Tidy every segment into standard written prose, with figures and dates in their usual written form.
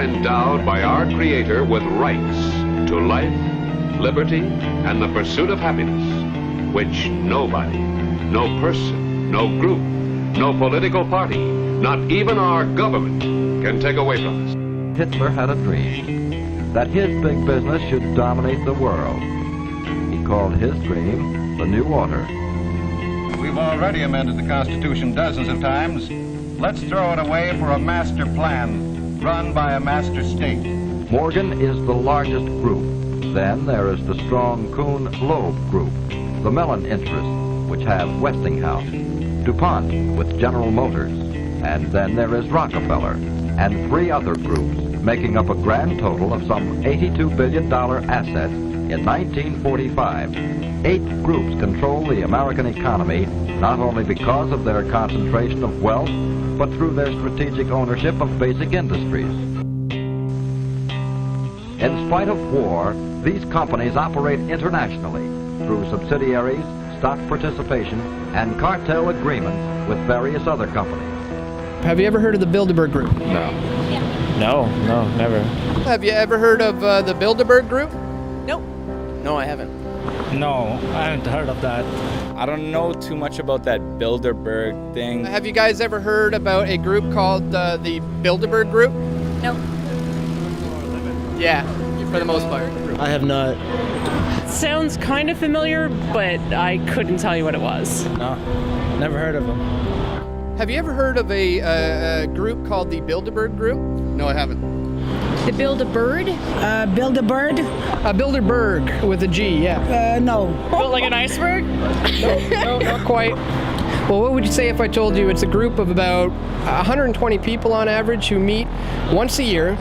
are endowed by our Creator with rights to life, liberty, and the pursuit of happiness, which nobody, no person, no group, no political party, not even our government, can take away from us. Hitler had a dream that his big business should dominate the world. He called his dream the New Order. We've already amended the Constitution dozens of times. Let's throw it away for a master plan run by a master state. Morgan is the largest group. Then there is the strong Kuhn-Loeb group, the Mellon interests, which have Westinghouse, DuPont with General Motors, and then there is Rockefeller, and 3 other groups, making up a grand total of some $82 billion assets in 1945. 8 groups control the American economy, not only because of their concentration of wealth, but through their strategic ownership of basic industries. In spite of war, these companies operate internationally through subsidiaries, stock participation, and cartel agreements with various other companies. Have you ever heard of the Bilderberg Group? No. No, never. Have you ever heard of the Bilderberg Group? Nope. No, I haven't. No, I haven't heard of that. I don't know too much about that Bilderberg thing. Have you guys ever heard about a group called the Bilderberg Group? Nope. Yeah, for the most part. I have not. Sounds kind of familiar, but I couldn't tell you what it was. No, never heard of them. Have you ever heard of a group called the Bilderberg Group? No, I haven't. The Bilderberg? Bilderberg? Bilderberg with a G, yeah. No. Built like an iceberg? No, not quite. Well, what would you say if I told you it's a group of about 120 people on average who meet once a year?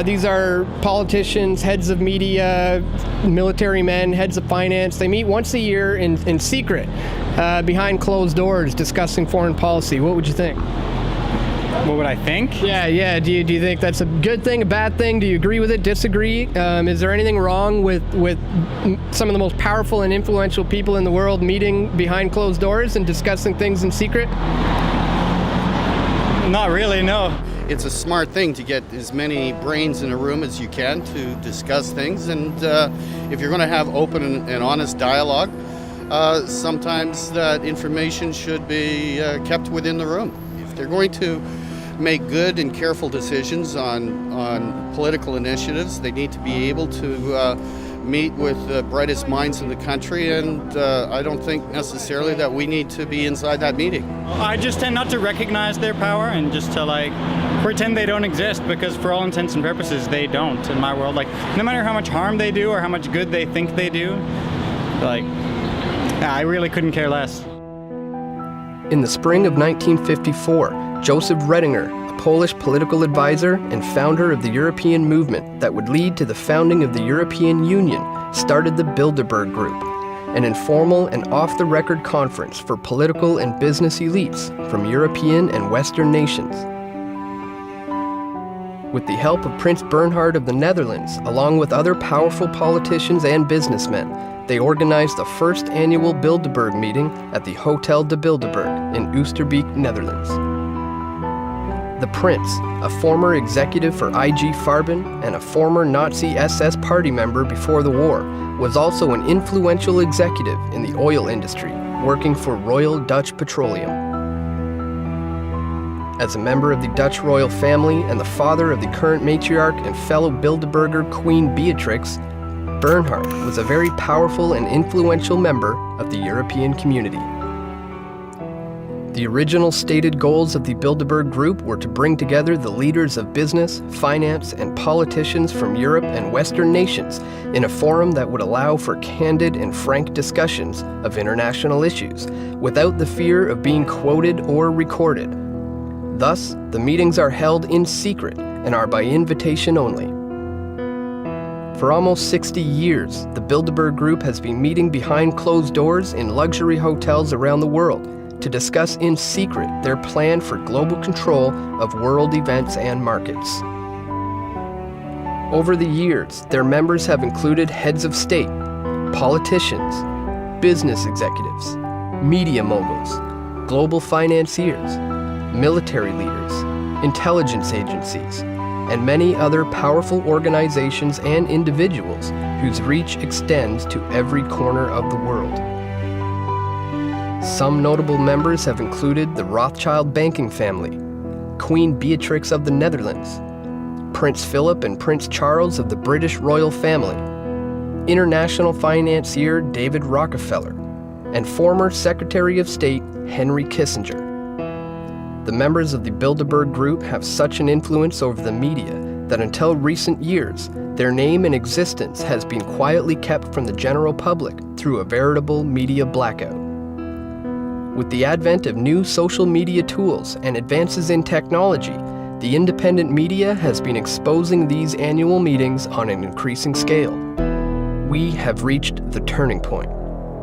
These are politicians, heads of media, military men, heads of finance. They meet once a year in secret, behind closed doors, discussing foreign policy. What would you think? What would I think? Yeah. Do you think that's a good thing, a bad thing? Do you agree with it, disagree? Is there anything wrong with some of the most powerful and influential people in the world meeting behind closed doors and discussing things in secret? Not really, no. It's a smart thing to get as many brains in a room as you can to discuss things, and if you're going to have open and honest dialogue, sometimes that information should be kept within the room. If they're going to make good and careful decisions on political initiatives, they need to be able to meet with the brightest minds in the country, and I don't think necessarily that we need to be inside that meeting. I just tend not to recognize their power and just to pretend they don't exist, because for all intents and purposes they don't in my world. No matter how much harm they do or how much good they think they do, I really couldn't care less. In the spring of 1954, Joseph Redinger, a Polish political advisor and founder of the European movement that would lead to the founding of the European Union, started the Bilderberg Group, an informal and off-the-record conference for political and business elites from European and Western nations. With the help of Prince Bernhard of the Netherlands, along with other powerful politicians and businessmen, they organized the first annual Bilderberg meeting at the Hotel de Bilderberg in Oosterbeek, Netherlands. The Prince, a former executive for IG Farben and a former Nazi SS party member before the war, was also an influential executive in the oil industry, working for Royal Dutch Petroleum. As a member of the Dutch royal family and the father of the current matriarch and fellow Bilderberger Queen Beatrix, Bernhard was a very powerful and influential member of the European community. The original stated goals of the Bilderberg Group were to bring together the leaders of business, finance, and politicians from Europe and Western nations in a forum that would allow for candid and frank discussions of international issues without the fear of being quoted or recorded. Thus, the meetings are held in secret and are by invitation only. For almost 60 years, the Bilderberg Group has been meeting behind closed doors in luxury hotels around the world to discuss in secret their plan for global control of world events and markets. Over the years, their members have included heads of state, politicians, business executives, media moguls, global financiers, military leaders, intelligence agencies, and many other powerful organizations and individuals whose reach extends to every corner of the world. Some notable members have included the Rothschild banking family, Queen Beatrix of the Netherlands, Prince Philip and Prince Charles of the British royal family, international financier David Rockefeller, and former Secretary of State Henry Kissinger. The members of the Bilderberg Group have such an influence over the media that until recent years, their name and existence has been quietly kept from the general public through a veritable media blackout. With the advent of new social media tools and advances in technology, the independent media has been exposing these annual meetings on an increasing scale. We have reached the turning point.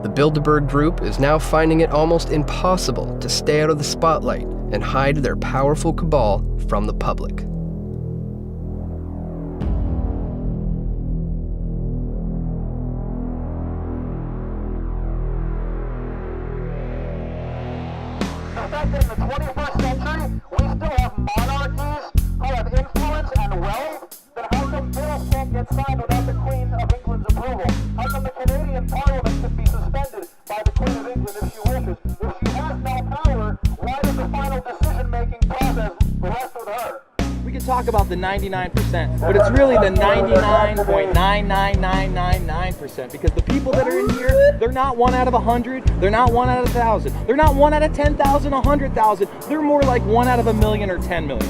The Bilderberg Group is now finding it almost impossible to stay out of the spotlight and hide their powerful cabal from the public. The fact that in the 21st century, we still have monarchies who have influence and wealth, then how come bills can't get signed without the Queen of England's approval? How come the Canadian Parliament could be suspended by the Queen of England if she wishes? If she has no power, why does the final decision-making process rest with her? We can talk about the 99%, but it's really the 99.99999%, because the people that are in here, they're not 1 out of 100, they're not 1 out of 1,000, they're not 1 out of 10,000, 100,000, they're more like 1 out of 1,000,000 or 10 million,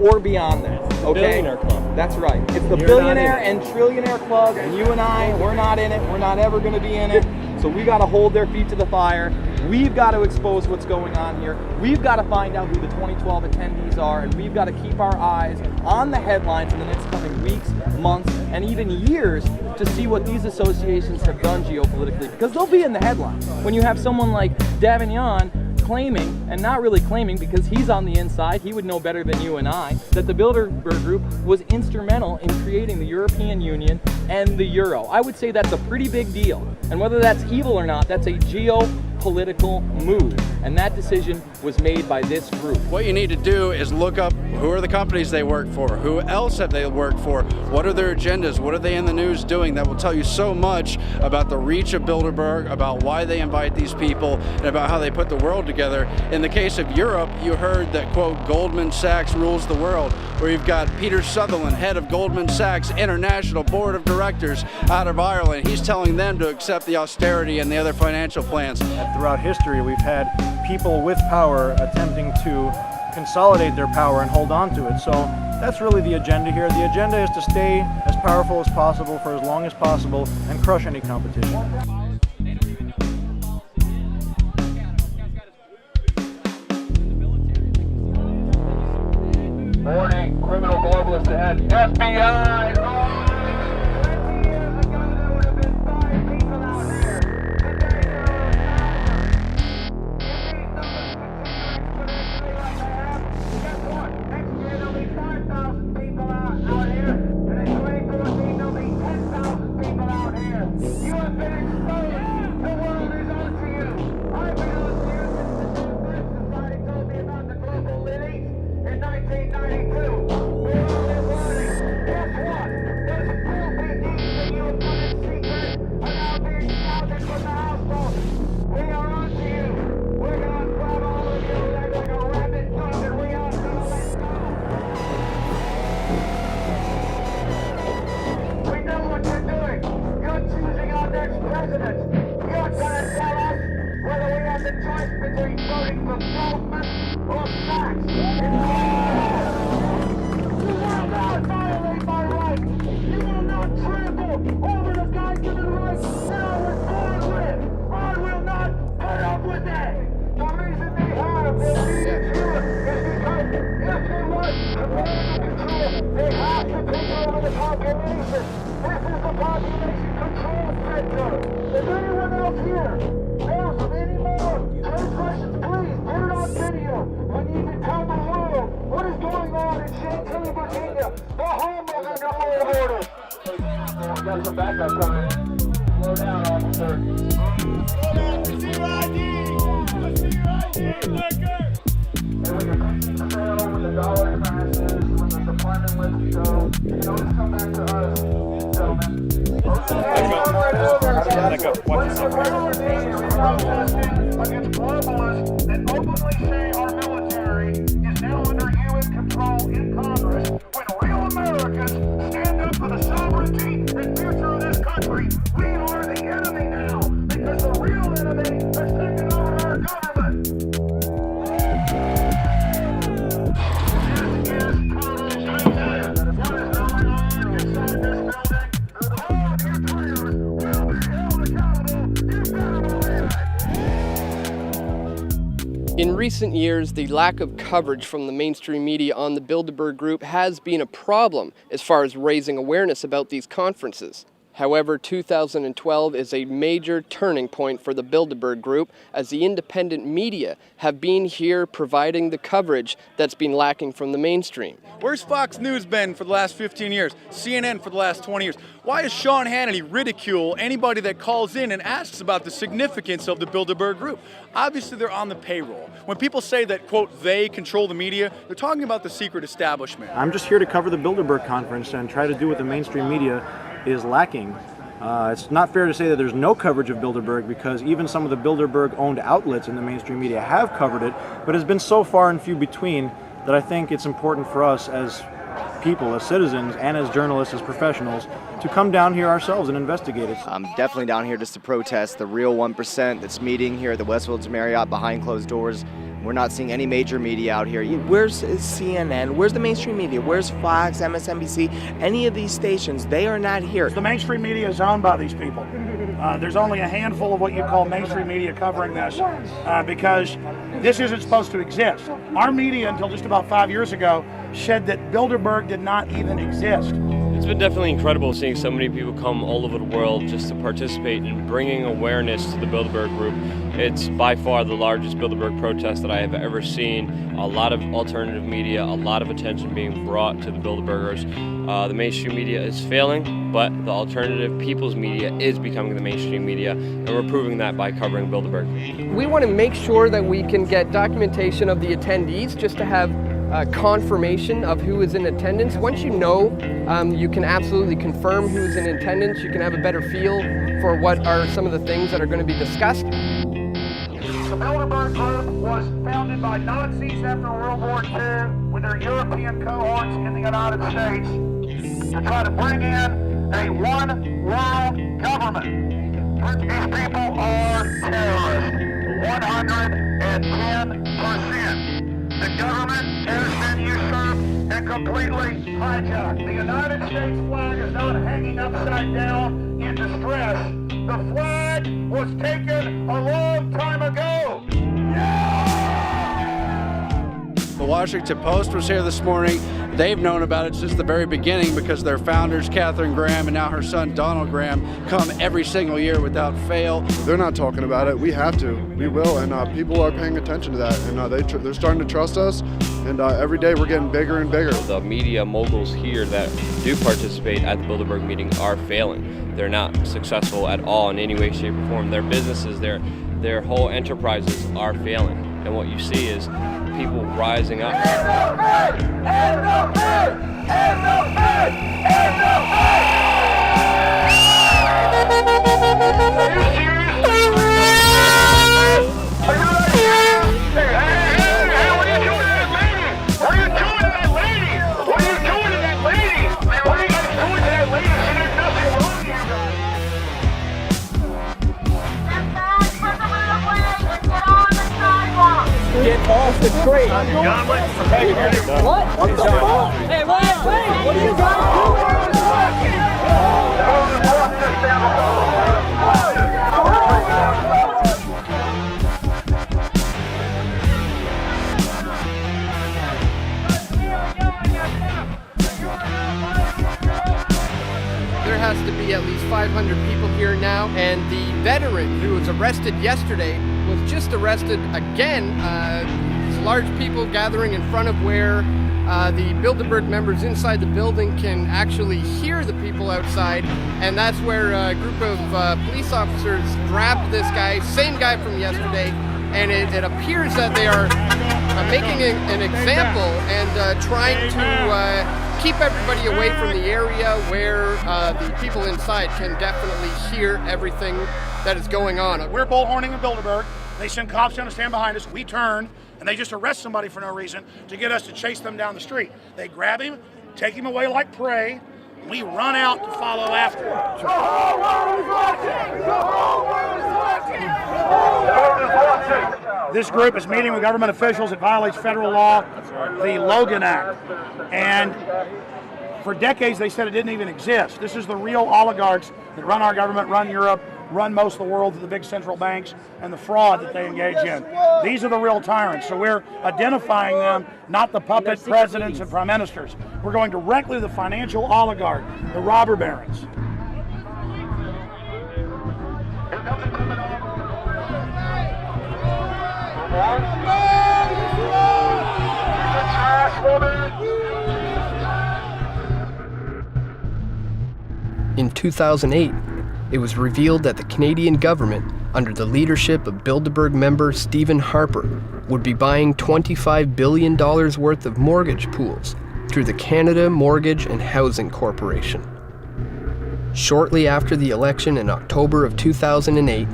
or beyond that, okay? Billionaire club. That's right. It's the billionaire and trillionaire club, and you and I, we're not in it, we're not ever gonna be in it, so we gotta hold their feet to the fire. We've got to expose what's going on here. We've got to find out who the 2012 attendees are, and we've got to keep our eyes on the headlines in the next coming weeks, months, and even years to see what these associations have done geopolitically, because they'll be in the headlines. When you have someone like Davignon claiming, and not really claiming because he's on the inside, he would know better than you and I, that the Bilderberg Group was instrumental in creating the European Union and the Euro. I would say that's a pretty big deal. And whether that's evil or not, that's a geopolitical move. And that decision was made by this group. What you need to do is look up who are the companies they work for, who else have they worked for, what are their agendas, what are they in the news doing. That will tell you so much about the reach of Bilderberg, about why they invite these people, and about how they put the world together. In the case of Europe, you heard that, quote, Goldman Sachs rules the world, where you've got Peter Sutherland, head of Goldman Sachs International Board of Directors out of Ireland. He's telling them to accept the austerity and the other financial plans. Throughout history, we've had people with power attempting to consolidate their power and hold on to it. So that's really the agenda here. The agenda is to stay as powerful as possible for as long as possible and crush any competition. Warning, criminal globalist ahead. FBI! Got some backup coming. Slow down, officer. Slow down. Zero ID. Zero ID, liquor. And when you're cleaning the sale, when the dollar crashes, when the supplement list Against globalists that openly say our military is now under UN control in Congress, when real Americans stand up for the sovereignty and future of this country, we are the enemy now, because the real enemy has taken over our government. This is total treason. What is going on inside this building? All of your traitors will be held accountable. You better believe it. In recent years, the lack of coverage from the mainstream media on the Bilderberg Group has been a problem as far as raising awareness about these conferences. However, 2012 is a major turning point for the Bilderberg Group, as the independent media have been here providing the coverage that's been lacking from the mainstream. Where's Fox News been for the last 15 years? CNN for the last 20 years? Why does Sean Hannity ridicule anybody that calls in and asks about the significance of the Bilderberg Group? Obviously, they're on the payroll. When people say that, quote, they control the media, they're talking about the secret establishment. I'm just here to cover the Bilderberg conference and try to do what the mainstream media is lacking. It's not fair to say that there's no coverage of Bilderberg, because even some of the Bilderberg-owned outlets in the mainstream media have covered it, but it's been so far and few between that I think it's important for us as people, as citizens, and as journalists, as professionals, to come down here ourselves and investigate it. I'm definitely down here just to protest the real 1% that's meeting here at the Westfields Marriott behind closed doors. We're not seeing any major media out here. Where's CNN? Where's the mainstream media? Where's Fox, MSNBC? Any of these stations, they are not here. The mainstream media is owned by these people. There's only a handful of what you call mainstream media covering this, because this isn't supposed to exist. Our media, until just about 5 years ago, said that Bilderberg did not even exist. It's been definitely incredible seeing so many people come all over the world just to participate in bringing awareness to the Bilderberg Group. It's by far the largest Bilderberg protest that I have ever seen. A lot of alternative media, a lot of attention being brought to the Bilderbergers. The mainstream media is failing, but the alternative people's media is becoming the mainstream media, and we're proving that by covering Bilderberg. We want to make sure that we can get documentation of the attendees, just to have confirmation of who is in attendance. Once you know, you can absolutely confirm who is in attendance. You can have a better feel for what are some of the things that are going to be discussed. The Bilderberg Group was founded by Nazis after World War II with their European cohorts in the United States to try to bring in a one-world government. These people are terrorists, 110%. The government has been usurped and completely hijacked. The United States flag is not hanging upside down in distress. The flag was taken a long time ago. The Washington Post was here this morning. They've known about it since the very beginning, because their founders, Katharine Graham and now her son, Donald Graham, come every single year without fail. They're not talking about it. We have to. We will. And people are paying attention to that. And they're starting to trust us. And every day we're getting bigger and bigger. The media moguls here that do participate at the Bilderberg meeting are failing. They're not successful at all in any way, shape, or form. Their businesses, their whole enterprises are failing. And what you see is people rising up. Get off the train. What? What the fuck? Hey, wait! What are you guys There has to be at least 500 people here now, and the veteran who was arrested yesterday was just arrested again. These large people gathering in front of where the Bilderberg members inside the building can actually hear the people outside, and that's where a group of police officers grabbed this guy, same guy from yesterday, and it appears that they are making an example and trying to keep everybody away from the area where the people inside can definitely hear everything that is going on. We're bullhorning in Bilderberg. They send cops down to stand behind us. We turn, and they just arrest somebody for no reason to get us to chase them down the street. They grab him, take him away like prey. We run out to follow after him. This group is meeting with government officials. It violates federal law, the Logan Act. And for decades, they said it didn't even exist. This is the real oligarchs that run our government, run Europe, run most of the world, the big central banks, and the fraud that they engage in. These are the real tyrants. So we're identifying them, not the puppet presidents and prime ministers. We're going directly to the financial oligarch, the robber barons. In 2008, it was revealed that the Canadian government, under the leadership of Bilderberg member Stephen Harper, would be buying $25 billion worth of mortgage pools through the Canada Mortgage and Housing Corporation. Shortly after the election in October of 2008,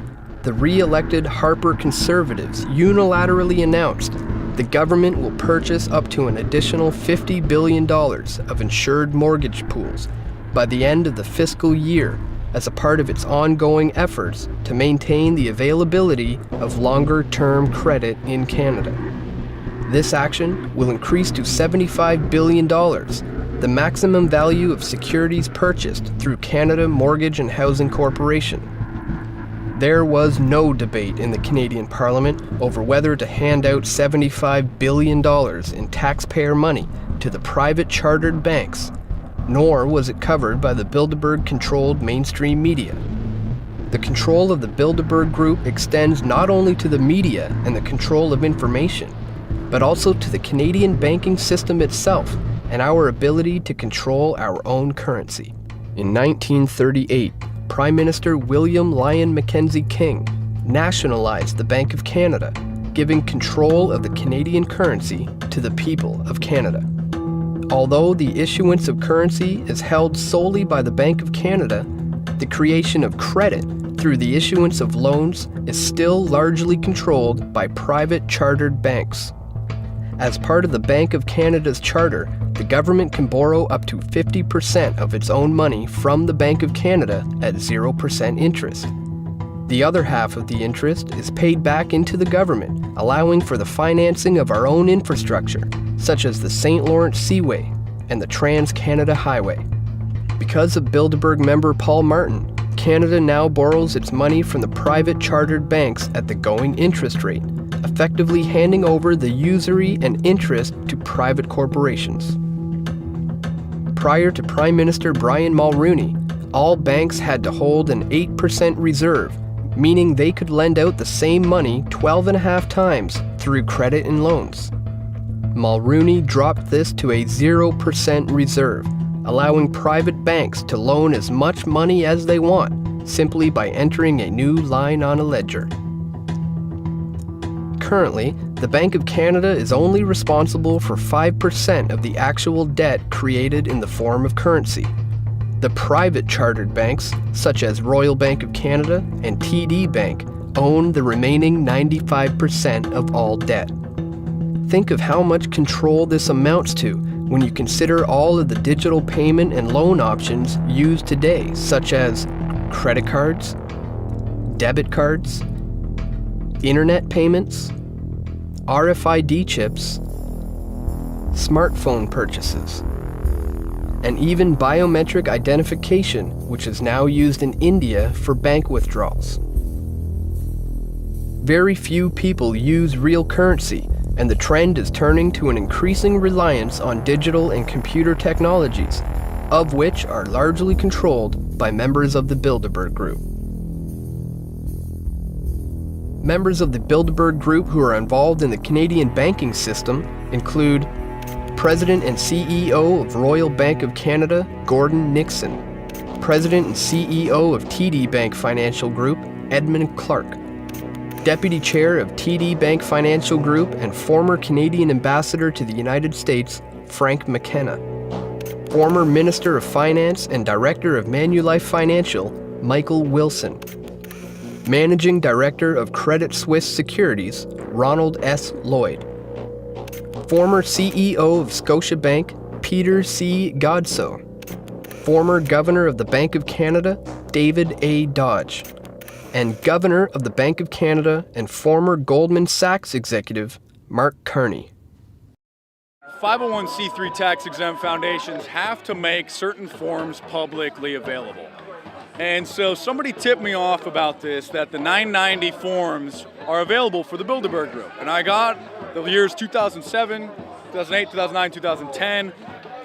the re-elected Harper Conservatives unilaterally announced the government will purchase up to an additional $50 billion of insured mortgage pools by the end of the fiscal year as a part of its ongoing efforts to maintain the availability of longer-term credit in Canada. This action will increase to $75 billion, the maximum value of securities purchased through Canada Mortgage and Housing Corporation. There was no debate in the Canadian Parliament over whether to hand out $75 billion in taxpayer money to the private chartered banks, nor was it covered by the Bilderberg-controlled mainstream media. The control of the Bilderberg Group extends not only to the media and the control of information, but also to the Canadian banking system itself and our ability to control our own currency. In 1938, Prime Minister William Lyon Mackenzie King nationalized the Bank of Canada, giving control of the Canadian currency to the people of Canada. Although the issuance of currency is held solely by the Bank of Canada, the creation of credit through the issuance of loans is still largely controlled by private chartered banks. As part of the Bank of Canada's charter, the government can borrow up to 50% of its own money from the Bank of Canada at 0% interest. The other half of the interest is paid back into the government, allowing for the financing of our own infrastructure, such as the St. Lawrence Seaway and the Trans-Canada Highway. Because of Bilderberg member Paul Martin, Canada now borrows its money from the private chartered banks at the going interest rate, effectively handing over the usury and interest to private corporations. Prior to Prime Minister Brian Mulroney, all banks had to hold an 8% reserve, meaning they could lend out the same money 12.5 times through credit and loans. Mulroney dropped this to a 0% reserve, allowing private banks to loan as much money as they want, simply by entering a new line on a ledger. Currently, the Bank of Canada is only responsible for 5% of the actual debt created in the form of currency. The private chartered banks, such as Royal Bank of Canada and TD Bank, own the remaining 95% of all debt. Think of how much control this amounts to when you consider all of the digital payment and loan options used today, such as credit cards, debit cards, internet payments, RFID chips, smartphone purchases, and even biometric identification, which is now used in India for bank withdrawals. Very few people use real currency, and the trend is turning to an increasing reliance on digital and computer technologies, of which are largely controlled by members of the Bilderberg Group. Members of the Bilderberg Group who are involved in the Canadian banking system include President and CEO of Royal Bank of Canada, Gordon Nixon, President and CEO of TD Bank Financial Group, Edmund Clark, Deputy Chair of TD Bank Financial Group and former Canadian Ambassador to the United States, Frank McKenna, Former Minister of Finance and Director of Manulife Financial, Michael Wilson. Managing Director of Credit Suisse Securities, Ronald S. Lloyd. Former CEO of Scotiabank, Peter C. Godsoe. Former Governor of the Bank of Canada, David A. Dodge. And Governor of the Bank of Canada and former Goldman Sachs executive, Mark Carney. 501c3 tax-exempt foundations have to make certain forms publicly available. And so somebody tipped me off about this, that the 990 forms are available for the Bilderberg Group. And I got the years 2007, 2008, 2009, 2010.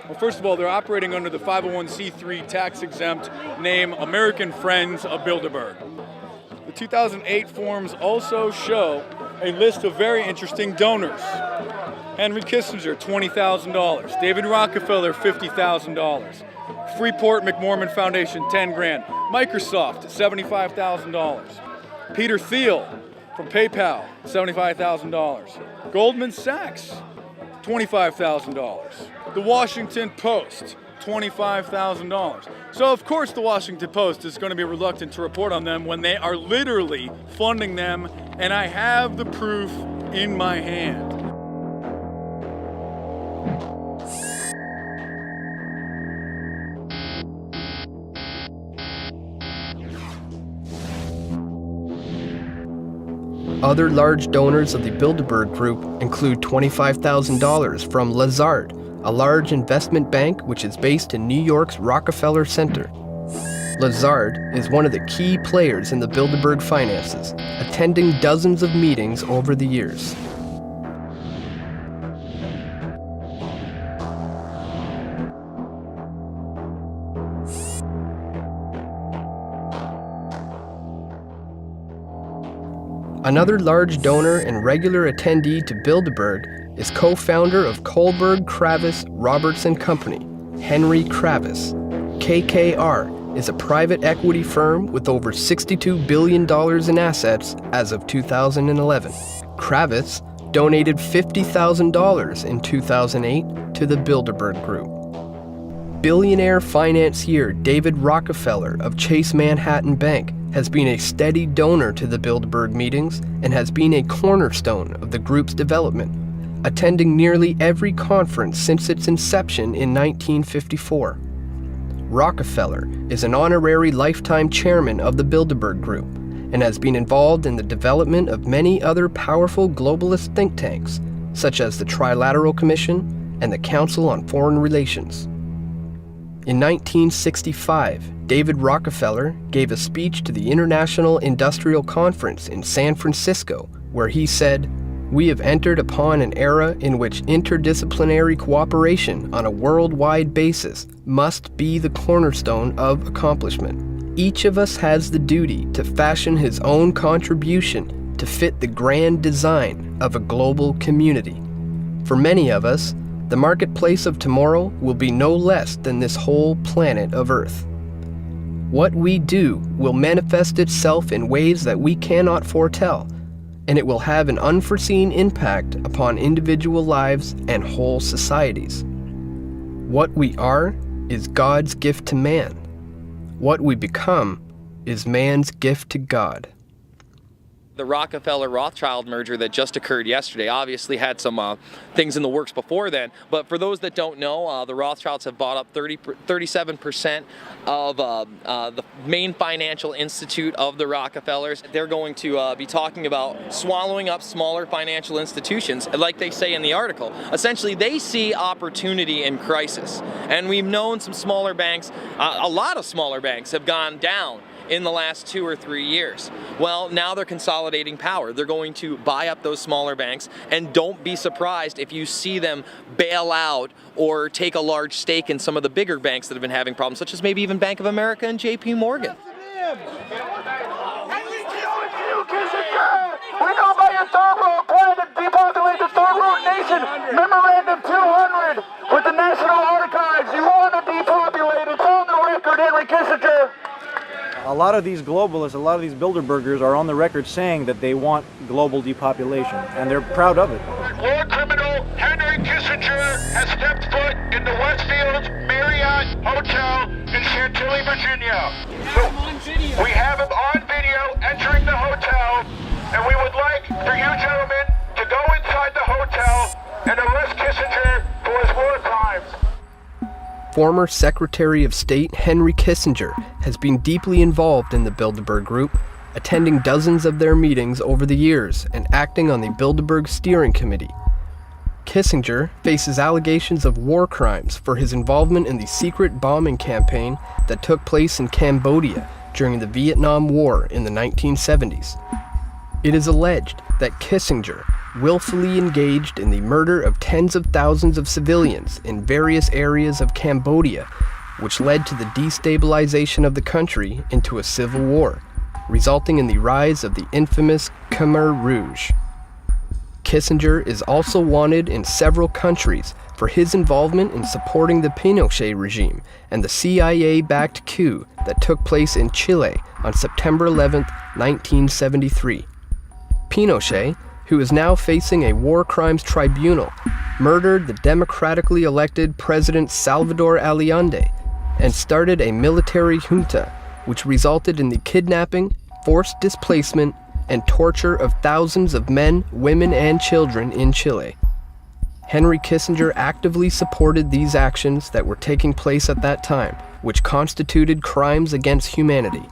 Well, first of all, they're operating under the 501c3 tax-exempt name American Friends of Bilderberg. The 2008 forms also show a list of very interesting donors. Henry Kissinger, $20,000. David Rockefeller, $50,000. Freeport McMorman Foundation, $10,000. Microsoft, $75,000. Peter Thiel from PayPal, $75,000. Goldman Sachs, $25,000. The Washington Post, $25,000. So of course the Washington Post is going to be reluctant to report on them when they are literally funding them, and I have the proof in my hand. Other large donors of the Bilderberg Group include $25,000 from Lazard, a large investment bank which is based in New York's Rockefeller Center. Lazard is one of the key players in the Bilderberg finances, attending dozens of meetings over the years. Another large donor and regular attendee to Bilderberg is co-founder of Kohlberg Kravis Robertson Company, Henry Kravis. KKR is a private equity firm with over $62 billion in assets as of 2011. Kravis donated $50,000 in 2008 to the Bilderberg Group. Billionaire financier David Rockefeller of Chase Manhattan Bank has been a steady donor to the Bilderberg meetings and has been a cornerstone of the group's development, attending nearly every conference since its inception in 1954. Rockefeller is an honorary lifetime chairman of the Bilderberg Group and has been involved in the development of many other powerful globalist think tanks, such as the Trilateral Commission and the Council on Foreign Relations. In 1965, David Rockefeller gave a speech to the International Industrial Conference in San Francisco, where he said, "We have entered upon an era in which interdisciplinary cooperation on a worldwide basis must be the cornerstone of accomplishment. Each of us has the duty to fashion his own contribution to fit the grand design of a global community. For many of us, the marketplace of tomorrow will be no less than this whole planet of Earth. What we do will manifest itself in ways that we cannot foretell, and it will have an unforeseen impact upon individual lives and whole societies. What we are is God's gift to man. What we become is man's gift to God." The Rockefeller-Rothschild merger that just occurred yesterday obviously had some things in the works before then, but for those that don't know, the Rothschilds have bought up 37% of the main financial institute of the Rockefellers. They're going to be talking about swallowing up smaller financial institutions, like they say in the article. Essentially, they see opportunity in crisis, and we've known some smaller banks, a lot of smaller banks have gone down in the last 2 or 3 years. Well, now they're consolidating power. They're going to buy up those smaller banks, and don't be surprised if you see them bail out or take a large stake in some of the bigger banks that have been having problems, such as maybe even Bank of America and JP Morgan. We know by your third world plan to depopulate the third world nation. Memorandum 200 with the National Archives. You want to depopulate. It's on the record, Henry Kissinger. A lot of these globalists, a lot of these Bilderbergers are on the record saying that they want global depopulation, and they're proud of it. War criminal Henry Kissinger has stepped foot in the Westfield Marriott hotel in Chantilly, Virginia. So we have him on video entering the hotel, and we would like for you gentlemen to go inside the hotel and arrest Kissinger for his war crimes. Former Secretary of State Henry Kissinger has been deeply involved in the Bilderberg Group, attending dozens of their meetings over the years and acting on the Bilderberg Steering Committee. Kissinger faces allegations of war crimes for his involvement in the secret bombing campaign that took place in Cambodia during the Vietnam War in the 1970s. It is alleged that Kissinger willfully engaged in the murder of tens of thousands of civilians in various areas of Cambodia, which led to the destabilization of the country into a civil war, resulting in the rise of the infamous Khmer Rouge. Kissinger is also wanted in several countries for his involvement in supporting the Pinochet regime and the CIA-backed coup that took place in Chile on September 11, 1973. Pinochet, who is now facing a war crimes tribunal, murdered the democratically elected President Salvador Allende and started a military junta which resulted in the kidnapping, forced displacement, and torture of thousands of men, women, and children in Chile. Henry Kissinger actively supported these actions that were taking place at that time, which constituted crimes against humanity.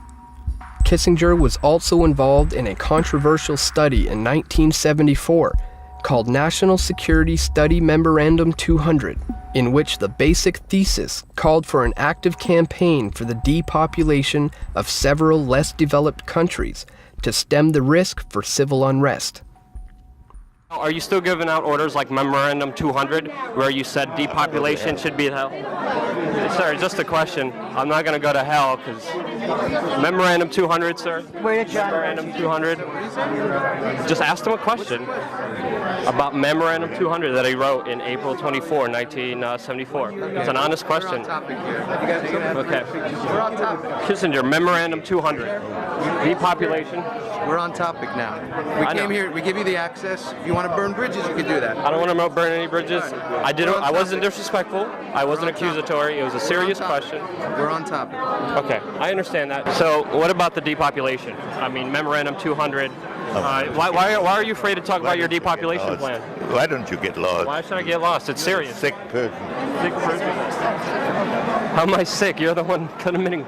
Kissinger was also involved in a controversial study in 1974 called National Security Study Memorandum 200, in which the basic thesis called for an active campaign for the depopulation of several less developed countries to stem the risk for civil unrest. Are you still giving out orders like Memorandum 200, where you said depopulation should be hell? Sir, just a question. I'm not going to go to hell because Memorandum 200, sir. Memorandum 200. Just asked him a question about Memorandum 200 that he wrote in April 24, 1974. It's an honest question. Okay. Kissinger, Memorandum 200. Depopulation. We're on topic now. We came here, we give you the access. If you want to burn bridges, you can do that. I don't want to burn any bridges. I wasn't disrespectful. I wasn't accusatory. It was a serious question. We're on topic. Okay, I understand that. So what about the depopulation? I mean, Memorandum 200. Why are you afraid to talk about your depopulation plan? Why don't you get lost? Why should I get lost? It's serious. Sick person. Sick person? How am I sick? You're the one committing.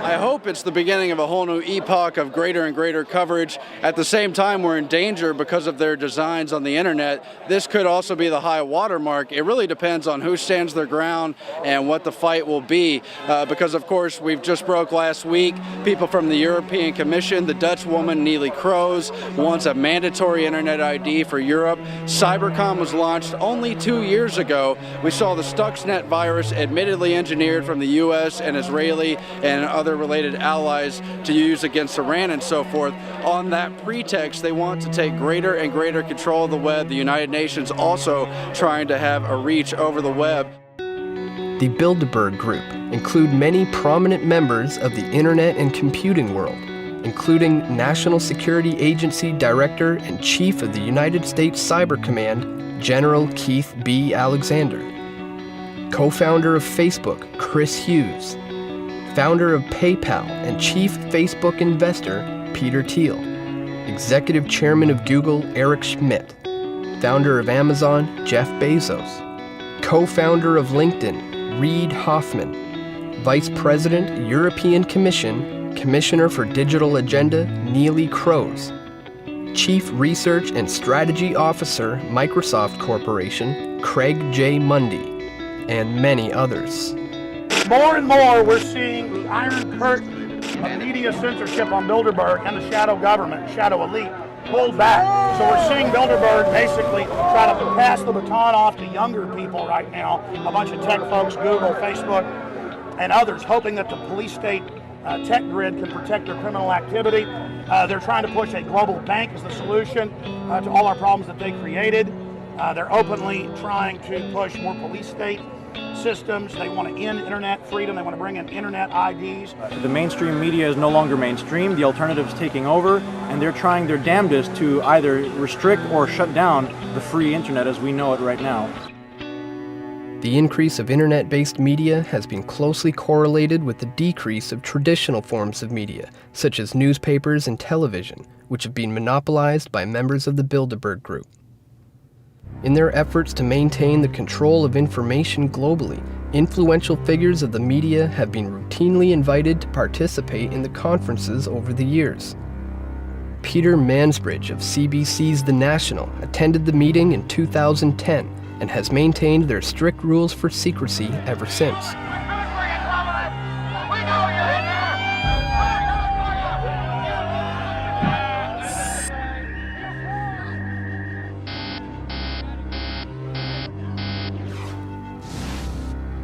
I hope it's the beginning of a whole new epoch of greater and greater coverage. At the same time, we're in danger because of their designs on the internet. This could also be the high watermark. It really depends on who stands their ground and what the fight will be. Because, of course, we've just broke last week. People from the European Commission, the Dutch woman Neelie Kroes, wants a mandatory internet ID for Europe. Cybercom was launched only 2 years ago. We saw the Stuxnet virus admittedly engineered from the U.S. and Israeli and other related allies to use against Iran and so forth. On that pretext, they want to take greater and greater control of the web. The United Nations also trying to have a reach over the web. The Bilderberg Group include many prominent members of the internet and computing world, including National Security Agency Director and Chief of the United States Cyber Command, General Keith B. Alexander, co-founder of Facebook, Chris Hughes, founder of PayPal and chief Facebook investor, Peter Thiel, executive chairman of Google, Eric Schmidt, founder of Amazon, Jeff Bezos, co-founder of LinkedIn, Reid Hoffman, vice president, European Commission, commissioner for Digital Agenda, Neelie Kroes, chief research and strategy officer, Microsoft Corporation, Craig J. Mundy, and many others. More and more, we're seeing the iron curtain of media censorship on Bilderberg and the shadow government, shadow elite, pulled back. So we're seeing Bilderberg basically try to pass the baton off to younger people right now, a bunch of tech folks, Google, Facebook, and others, hoping that the police state tech grid can protect their criminal activity. They're trying to push a global bank as the solution to all our problems that they created. They're openly trying to push more police state systems. They want to end internet freedom. They want to bring in internet IDs. The mainstream media is no longer mainstream. The alternative's taking over, and they're trying their damnedest to either restrict or shut down the free internet as we know it right now. The increase of internet-based media has been closely correlated with the decrease of traditional forms of media, such as newspapers and television, which have been monopolized by members of the Bilderberg Group. In their efforts to maintain the control of information globally, influential figures of the media have been routinely invited to participate in the conferences over the years. Peter Mansbridge of CBC's The National attended the meeting in 2010 and has maintained their strict rules for secrecy ever since.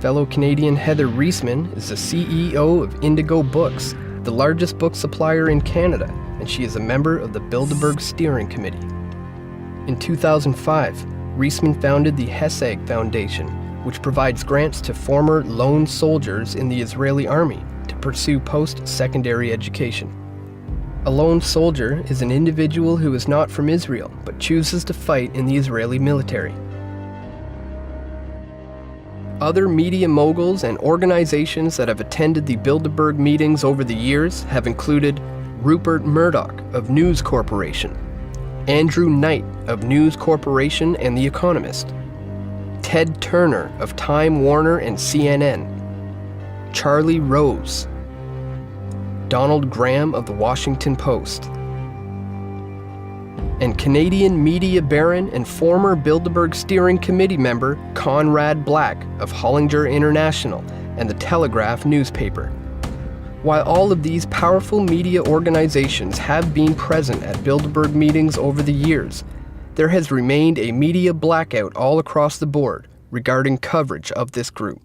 Fellow Canadian Heather Reisman is the CEO of Indigo Books, the largest book supplier in Canada, and she is a member of the Bilderberg Steering Committee. In 2005, Reisman founded the Hesag Foundation, which provides grants to former lone soldiers in the Israeli army to pursue post-secondary education. A lone soldier is an individual who is not from Israel, but chooses to fight in the Israeli military. Other media moguls and organizations that have attended the Bilderberg meetings over the years have included Rupert Murdoch of News Corporation, Andrew Knight of News Corporation and The Economist, Ted Turner of Time Warner and CNN, Charlie Rose, Donald Graham of The Washington Post, and Canadian media baron and former Bilderberg Steering Committee member Conrad Black of Hollinger International and The Telegraph newspaper. While all of these powerful media organizations have been present at Bilderberg meetings over the years, there has remained a media blackout all across the board regarding coverage of this group.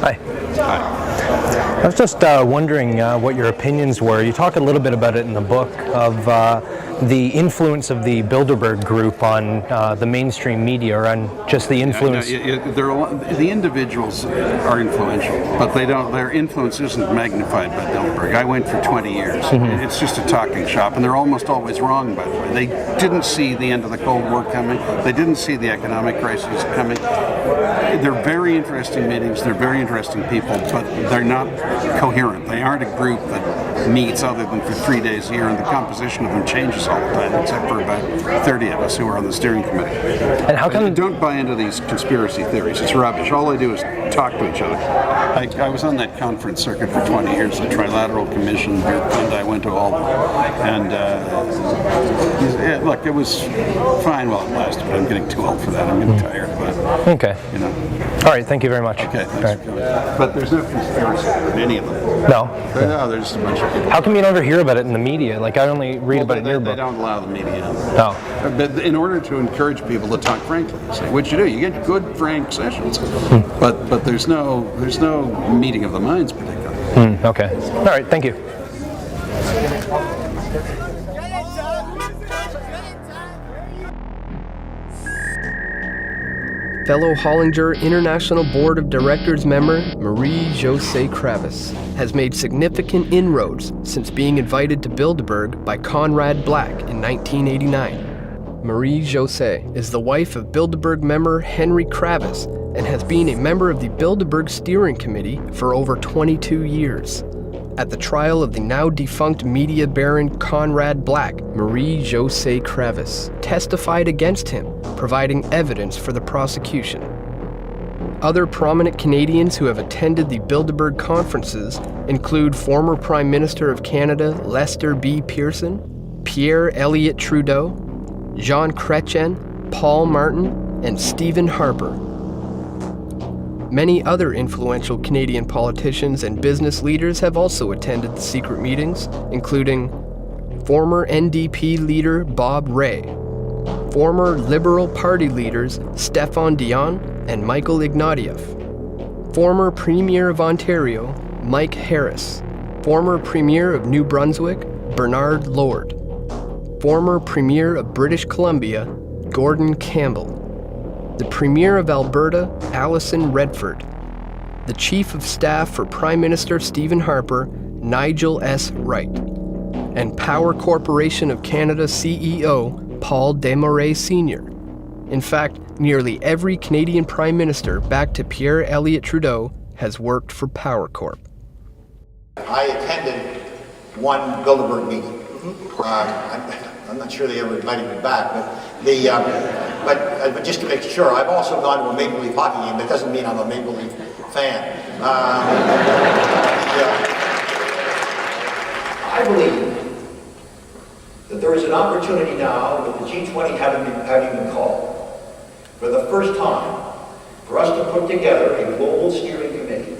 Hi. Hi. I was just wondering what your opinions were. You talk a little bit about it in the book of the influence of the Bilderberg Group on the mainstream media, or on just the influence. The individuals are influential, but their influence isn't magnified by Bilderberg. I went for 20 years. Mm-hmm. It's just a talking shop, and they're almost always wrong, by the way. They didn't see the end of the Cold War coming. They didn't see the economic crisis coming. They're very interesting meetings. They're very interesting people, but they're not coherent. They aren't a group that meets other than for 3 days a year, and the composition of them changes all the time, except for about 30 of us who are on the steering committee. And how come? Don't buy into these conspiracy theories. It's rubbish. All they do is talk to each other. I was on that conference circuit for 20 years, the Trilateral Commission, and I went to all of them. And look, it was fine while it lasted, but I'm getting too old for that. I'm getting tired of it. Okay. You know. All right. Thank you very much. Okay. Thanks for coming. But there's no conspiracy in any of them. No. No, there's just a bunch of people. How come you don't ever hear about it in the media? Like, I only read about it in your book. They don't allow the media in. No. But in order to encourage people to talk frankly, say what you do, you get good frank sessions. But there's no meeting of the minds particularly. Okay. All right. Thank you. Fellow Hollinger International Board of Directors member Marie-Josée Kravis has made significant inroads since being invited to Bilderberg by Conrad Black in 1989. Marie-Josée is the wife of Bilderberg member Henry Kravis and has been a member of the Bilderberg Steering Committee for over 22 years. At the trial of the now-defunct media baron Conrad Black, Marie-Josée Kravis testified against him, providing evidence for the prosecution. Other prominent Canadians who have attended the Bilderberg conferences include former Prime Minister of Canada Lester B. Pearson, Pierre Elliott Trudeau, Jean Chrétien, Paul Martin, and Stephen Harper. Many other influential Canadian politicians and business leaders have also attended the secret meetings, including former NDP leader Bob Rae, former Liberal Party leaders Stéphane Dion and Michael Ignatieff, former Premier of Ontario Mike Harris, former Premier of New Brunswick Bernard Lord, former Premier of British Columbia Gordon Campbell, the Premier of Alberta, Alison Redford, the Chief of Staff for Prime Minister Stephen Harper, Nigel S. Wright, and Power Corporation of Canada CEO Paul Desmarais Sr. In fact, nearly every Canadian Prime Minister back to Pierre Elliott Trudeau has worked for Power Corp. I attended one Bilderberg meeting. I'm not sure they ever invited me back, but just to make sure, I've also gone to a Maple Leaf hockey game. That doesn't mean I'm a Maple Leaf fan. I believe that there is an opportunity now with the G20 having been called for the first time for us to put together a global steering committee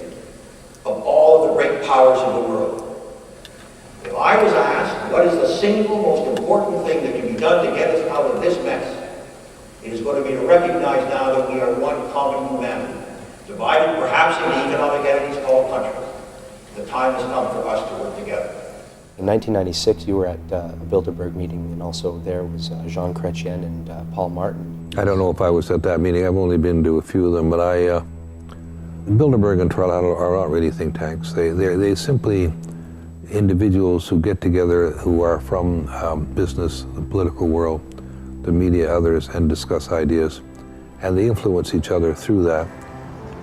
of all of the great powers of the world. If I was asked what is the single most important thing that can be done to get us out of this mess, it is going to be to recognize now that we are one common humanity, divided perhaps into economic entities called countries. The time has come for us to work together. In 1996, you were at a Bilderberg meeting, and also there was Jean Chrétien and Paul Martin. I don't know if I was at that meeting. I've only been to a few of them, but Bilderberg and Tralala are not really think tanks. They simply individuals who get together who are from business, the political world, the media, others, and discuss ideas, and they influence each other through that.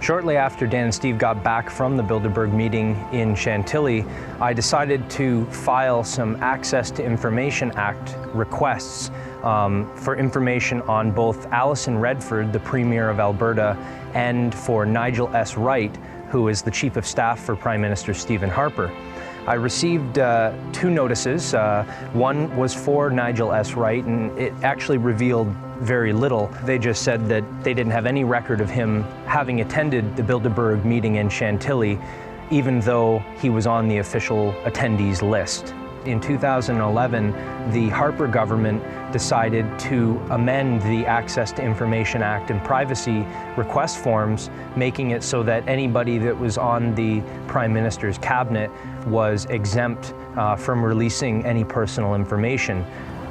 Shortly after Dan and Steve got back from the Bilderberg meeting in Chantilly, I decided to file some Access to Information Act requests for information on both Alison Redford, the Premier of Alberta, and for Nigel S. Wright, who is the Chief of Staff for Prime Minister Stephen Harper. I received two notices. One was for Nigel S. Wright, and it actually revealed very little. They just said that they didn't have any record of him having attended the Bilderberg meeting in Chantilly, even though he was on the official attendees list. In 2011, the Harper government decided to amend the Access to Information Act and privacy request forms, making it so that anybody that was on the Prime Minister's cabinet was exempt from releasing any personal information.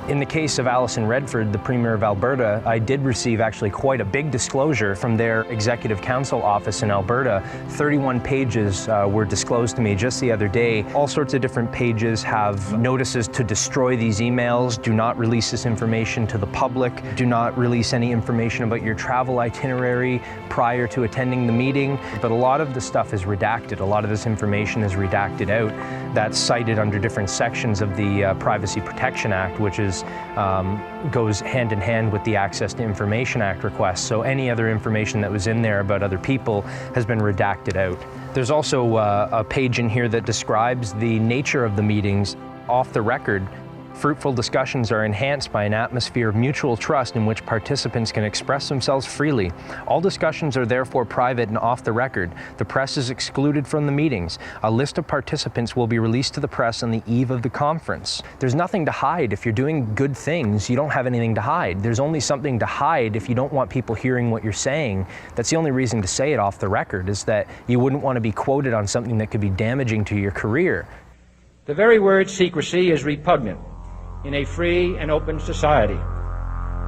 In the case of Alison Redford, the Premier of Alberta, I did receive actually quite a big disclosure from their Executive Council office in Alberta. 31 pages were disclosed to me just the other day. All sorts of different pages have notices to destroy these emails, do not release this information to the public, do not release any information about your travel itinerary prior to attending the meeting. But a lot of the stuff is redacted. A lot of this information is redacted out. That's cited under different sections of the Privacy Protection Act, which goes hand in hand with the Access to Information Act request. So any other information that was in there about other people has been redacted out. There's also a page in here that describes the nature of the meetings off the record. Fruitful discussions are enhanced by an atmosphere of mutual trust in which participants can express themselves freely. All discussions are therefore private and off the record. The press is excluded from the meetings. A list of participants will be released to the press on the eve of the conference. There's nothing to hide. If you're doing good things, you don't have anything to hide. There's only something to hide if you don't want people hearing what you're saying. That's the only reason to say it off the record, is that you wouldn't want to be quoted on something that could be damaging to your career. The very word secrecy is repugnant in a free and open society.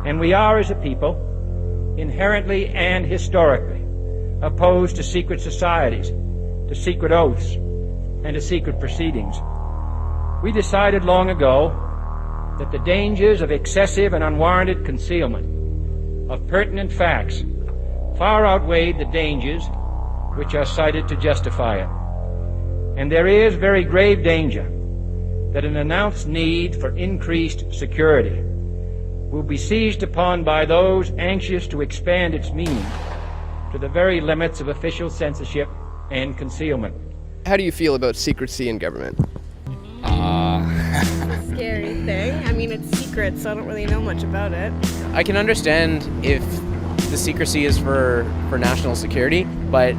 And we are, as a people, inherently and historically opposed to secret societies, to secret oaths, and to secret proceedings. We decided long ago that the dangers of excessive and unwarranted concealment of pertinent facts far outweighed the dangers which are cited to justify it. And there is very grave danger that an announced need for increased security will be seized upon by those anxious to expand its meaning to the very limits of official censorship and concealment. How do you feel about secrecy in government? It's a scary thing. I mean, it's secret, so I don't really know much about it. I can understand if the secrecy is for national security, but,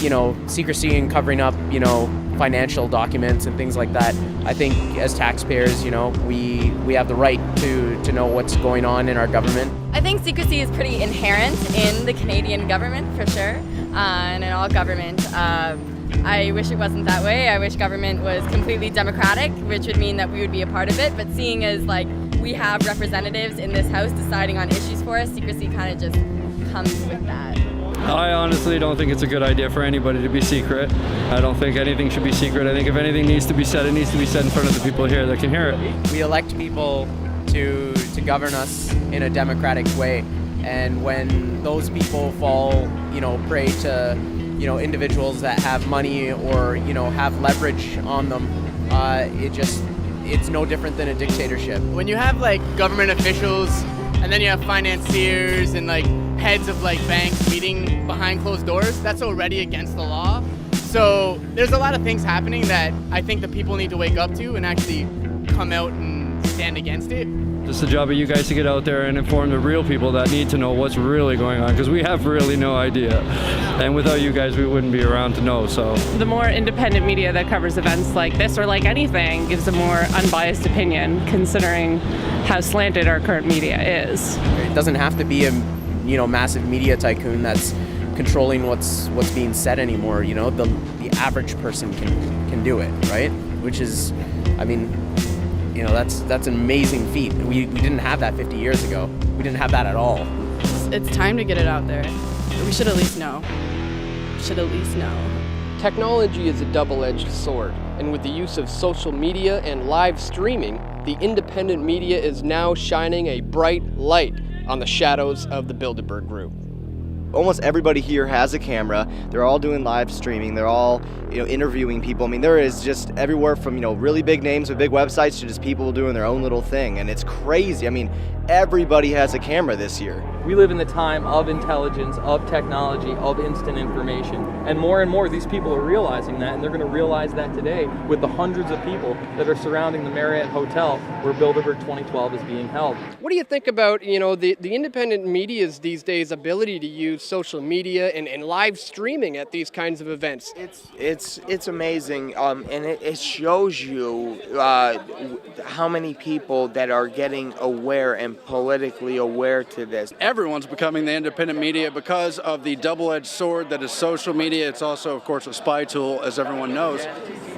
you know, secrecy and covering up, you know, financial documents and things like that, I think as taxpayers, you know, we have the right to know what's going on in our government. I think secrecy is pretty inherent in the Canadian government, for sure, and in all government. I wish it wasn't that way. I wish government was completely democratic, which would mean that we would be a part of it, but seeing as like we have representatives in this house deciding on issues for us, secrecy kind of just comes with that. I honestly don't think it's a good idea for anybody to be secret. I don't think anything should be secret. I think if anything needs to be said, it needs to be said in front of the people here that can hear it. We elect people to govern us in a democratic way, and when those people fall, prey to, individuals that have money or, have leverage on them, it's no different than a dictatorship. When you have like government officials and then you have financiers and like heads of like banks meeting behind closed doors, that's already against the law. So there's a lot of things happening that I think the people need to wake up to and actually come out and stand against it. It's the job of you guys to get out there and inform the real people that need to know what's really going on, because we have really no idea. And without you guys, we wouldn't be around to know, so. The more independent media that covers events like this, or like anything, gives a more unbiased opinion, considering how slanted our current media is. It doesn't have to be a, massive media tycoon that's controlling what's being said anymore. The average person can do it, right? Which is, that's an amazing feat. We didn't have that 50 years ago. We didn't have that at all. It's time to get it out there. We should at least know. Technology is a double-edged sword, and with the use of social media and live streaming, the independent media is now shining a bright light on the shadows of the Bilderberg Group. Almost everybody here has a camera. They're all doing live streaming. They're all, interviewing people. I mean, there is just everywhere from, really big names with big websites to just people doing their own little thing. And it's crazy. I mean, everybody has a camera this year. We live in the time of intelligence, of technology, of instant information. And more these people are realizing that, and they're going to realize that today with the hundreds of people that are surrounding the Marriott Hotel where Bilderberg 2012 is being held. What do you think about, the independent media's these days ability to use social media and live streaming at these kinds of events? It's amazing, and it shows you how many people that are getting aware and politically aware to this. Everyone's becoming the independent media because of the double-edged sword that is social media. It's also, of course, a spy tool, as everyone knows.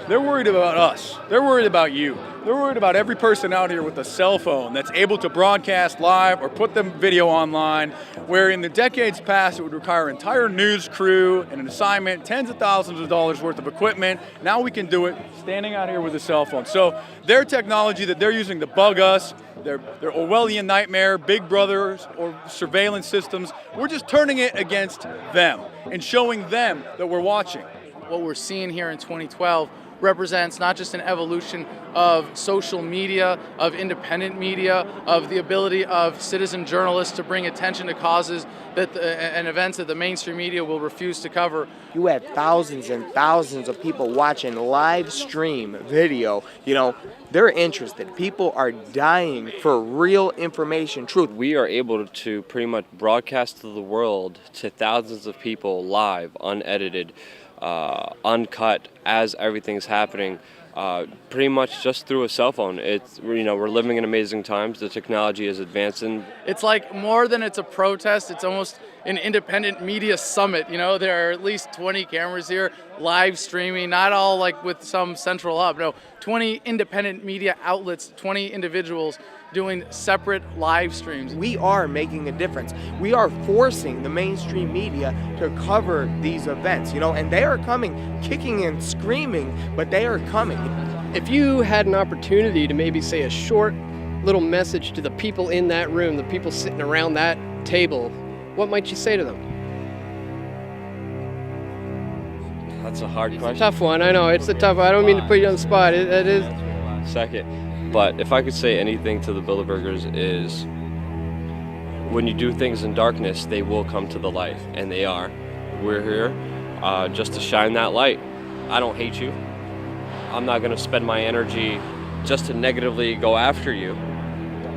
They're worried about us. They're worried about you. They're worried about every person out here with a cell phone that's able to broadcast live or put them video online, where in the decades past it would require an entire news crew and an assignment, tens of thousands of dollars worth of equipment. Now we can do it standing out here with a cell phone. So their technology that they're using to bug us, their Orwellian nightmare, Big Brothers or surveillance systems, we're just turning it against them and showing them that we're watching. What we're seeing here in 2012 represents not just an evolution of social media, of independent media, of the ability of citizen journalists to bring attention to causes and events that the mainstream media will refuse to cover. You had thousands and thousands of people watching live stream video. They're interested. People are dying for real information, truth. We are able to pretty much broadcast to the world to thousands of people live, unedited, uncut, as everything's happening, pretty much just through a cell phone. It's, we're living in amazing times. The technology is advancing. It's like more than it's a protest, it's almost an independent media summit. There are at least 20 cameras here, live streaming, not all like with some central hub. No, 20 independent media outlets, 20 individuals doing separate live streams. We are making a difference. We are forcing the mainstream media to cover these events, and they are coming, kicking and screaming, but they are coming. If you had an opportunity to maybe say a short little message to the people in that room, the people sitting around that table, what might you say to them? That's a hard question. It's a tough one, I know. It's a tough one. I don't mean to put you on the spot. It is. Second. But if I could say anything to the Bilderbergers is, when you do things in darkness, they will come to the light, and they are. We're here just to shine that light. I don't hate you. I'm not going to spend my energy just to negatively go after you,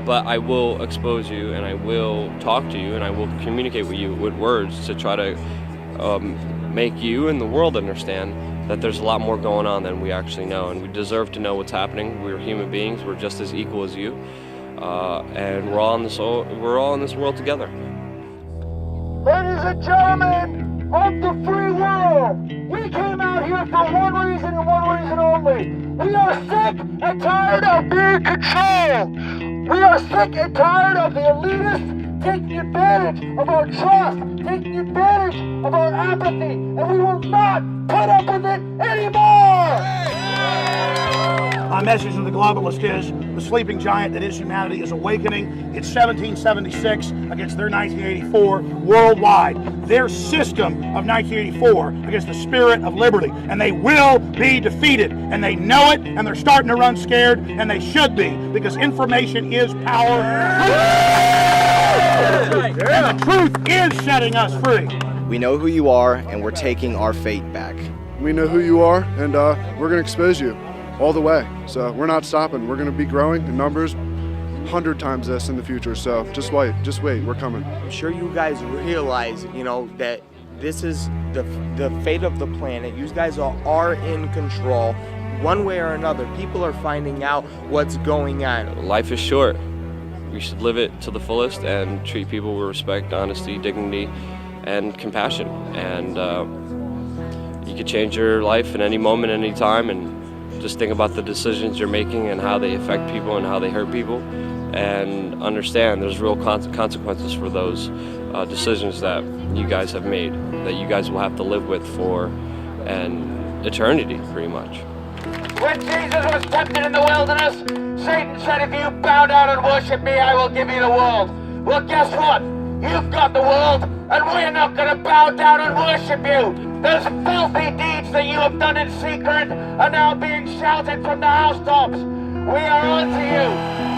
but I will expose you, and I will talk to you, and I will communicate with you with words to try to make you and the world understand that there's a lot more going on than we actually know, and we deserve to know what's happening. We're human beings. We're just as equal as you, and we're all in this world together. Ladies and gentlemen of the free world, we came out here for one reason and one reason only. We are sick and tired of being controlled. We are sick and tired of the elitist taking advantage of our trust, taking advantage of our apathy, and we will not put up with it anymore! My message to the globalist is the sleeping giant that is humanity is awakening. It's 1776 against their 1984 worldwide. Their system of 1984 against the spirit of liberty. And they will be defeated. And they know it, and they're starting to run scared, and they should be, because information is power. And the truth is setting us free. We know who you are, and we're taking our fate back. We know who you are, and we're going to expose you all the way. So we're not stopping. We're going to be growing in numbers 100 times this in the future. So just wait, we're coming. I'm sure you guys realize, that this is the fate of the planet. You guys are in control. One way or another, people are finding out what's going on. Life is short. We should live it to the fullest and treat people with respect, honesty, dignity, and compassion. And you could change your life at any moment, any time, and just think about the decisions you're making and how they affect people and how they hurt people, and understand there's real consequences for those decisions that you guys have made, that you guys will have to live with for an eternity, pretty much. When Jesus was tempted in the wilderness, Satan said, if you bow down and worship me, I will give you the world. Well, guess what? You've got the world, and we're not going to bow down and worship you. Those filthy deeds that you have done in secret are now being shouted from the housetops. We are on to you.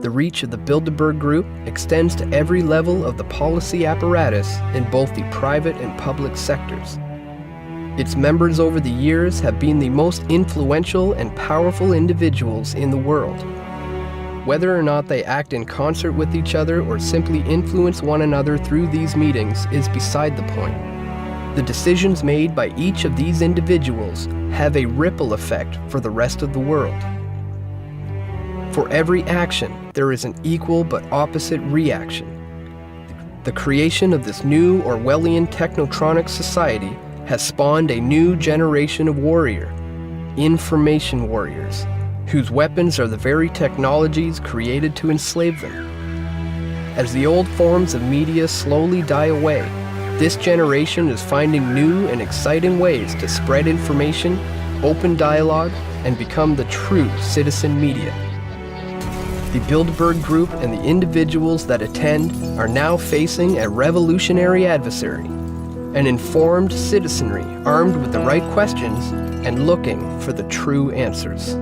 The reach of the Bilderberg Group extends to every level of the policy apparatus in both the private and public sectors. Its members over the years have been the most influential and powerful individuals in the world. Whether or not they act in concert with each other or simply influence one another through these meetings is beside the point. The decisions made by each of these individuals have a ripple effect for the rest of the world. For every action, there is an equal but opposite reaction. The creation of this new Orwellian technotronic society has spawned a new generation of warrior, information warriors, whose weapons are the very technologies created to enslave them. As the old forms of media slowly die away, this generation is finding new and exciting ways to spread information, open dialogue, and become the true citizen media. The Bilderberg Group and the individuals that attend are now facing a revolutionary adversary, an informed citizenry armed with the right questions and looking for the true answers.